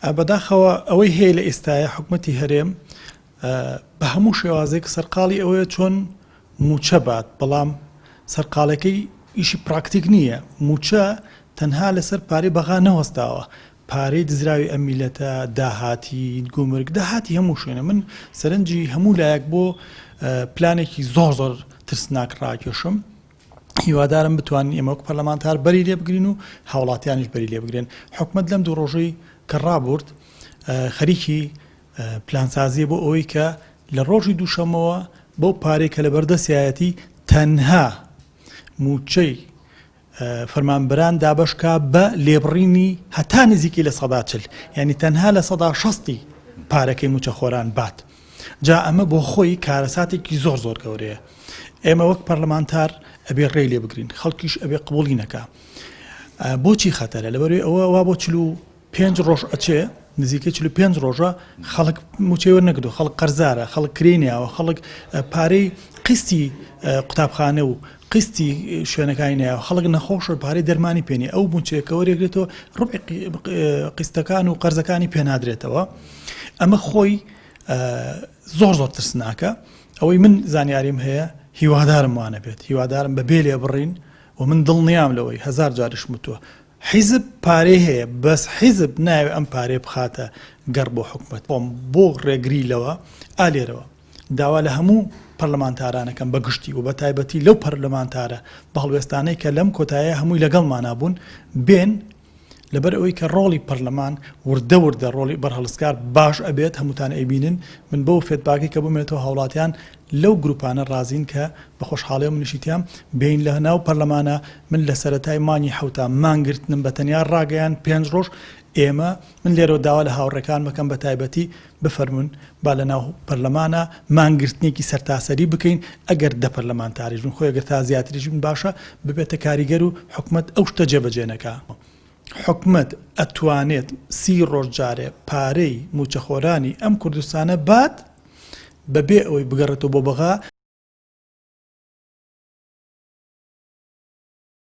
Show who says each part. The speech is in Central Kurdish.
Speaker 1: بەداخەوە ئەوەی هەیە لە ئێستاە حکوومەتی هەرێم بە هەموو شێوازێک سەرقاڵی ئەوەیە چۆن موچە بات، بەڵام سەرقاڵەکەی ئیشی پراکتیک نییە. موچە تەنها لەسەر پارەی بەغا نەوەستاوە، پارەی دزراوی ئەم میلەتە، داهاتی گومرگ، داهاتی هەموو شوێنە. من سەرنجی هەموو لایەک بۆ پلانێکی زۆر زۆر ترسناک ڕاکێشم. هیوادارم بتوانین ئێمە وەک پەرلەمانتار بەری لێ بگرین و هاوڵاتیانیش بەری لێ بگرێن. حکوومەت لەم دوو ڕۆژەی کە ڕابورد خەریکی پلانسازیە بۆ ئەوەی کە لە ڕۆژی دووشەمەوە بەو پارەی کە لە بەردەستایەتی تەنها موچەی فەرمانبەران دابەشکا بە لێبڕینی هەتا نزیکی لە 140، یعنی تەنها لە 160 پارەکەی موچەخۆران بات. جا ئەمە بۆ خۆی کارەساتێکی زۆر زۆر گەورەیە. ئێمە وەک پەرلەمانتار ئەبێ ڕێی لێ بگرین، خەڵکیش ئەبێ قبوڵی نەکا. بۆچی خەتەرە؟ لەبەرەوەی ئەوە وا بۆ 45 ڕۆژ ئەچێ، نزیکەی 45 ڕۆژە خەڵک موچەی وەرنەگرتووە، خەڵک قەرزارە، خەڵک کرێنیاوە، خەڵک پارەی قستی قوتابخانە و قستی شوێنەکانی نایەوە، خەڵک نەخۆشە پارەی دەرمانی پێنی، ئەو موچەیەکە وەرێگرێتەوە ڕوبعی قستەکان و قەرزەکانی پێنادرێتەوە. ئەمە خۆی زۆر زۆر ترسناکە. ئەوەی من زانیاریم هەیە هیوادارم وانە بێت، هیوادارم بەبێ لێ بڕین و من دڵنیام لەوەی 1000 جارش وتووە حیزب پارەی هەیە، بەس حیزب ناوێ ئەم پارەی بخاتە گەڕ بۆ حکوومەت. بۆ ڕێگری لەوە ئالێرەوە داوا لە هەموو پەرلەمانتارانەکەم بەگشتی و بە تایبەتی لەو پەرلەمانتارە بە هەڵوێستانەی کە لەم کۆتاییە هەمووی لەگەڵمانابوون بێن، لەبەر ئەوەی کە ڕۆڵی پەرلەمان وردە ڕۆڵی بەرهەڵسکار باش ئەبێت. هەمووتان ئەیبینن من بەو فێتباکی کە بمێتەوە هاوڵاتیان لەو گروپانە ڕازین کە بە خۆشحاڵی منیشیتیان بین لە ناو پەرلەمانە. من لە سەرەتای مانی حوتا مانگرتنم بە تەنیا ڕاگەیان 5 ڕۆژ. ئێمە من لێرەوە داوا لە هاوڕێکان بەکەم بە تایبەتی بفەرمون با لە ناو پەرلەمانە مانگرتنێکی سەرتاسەری بکەین. ئەگەر دە پەرلەمانتاریش بن، خۆی ئەگەر تا زیاتریش بن باشە، ببێتە کاریگەر و حکوومەت ئەو شتە جێبەجێ نەکا. حکوومەت ئەتوانێت 30 ڕۆژ جارێ پارەی موچەخۆرانی ئەم کوردستانە بات بەبێ ئەوەی بگەڕێتەوە بۆ بەغا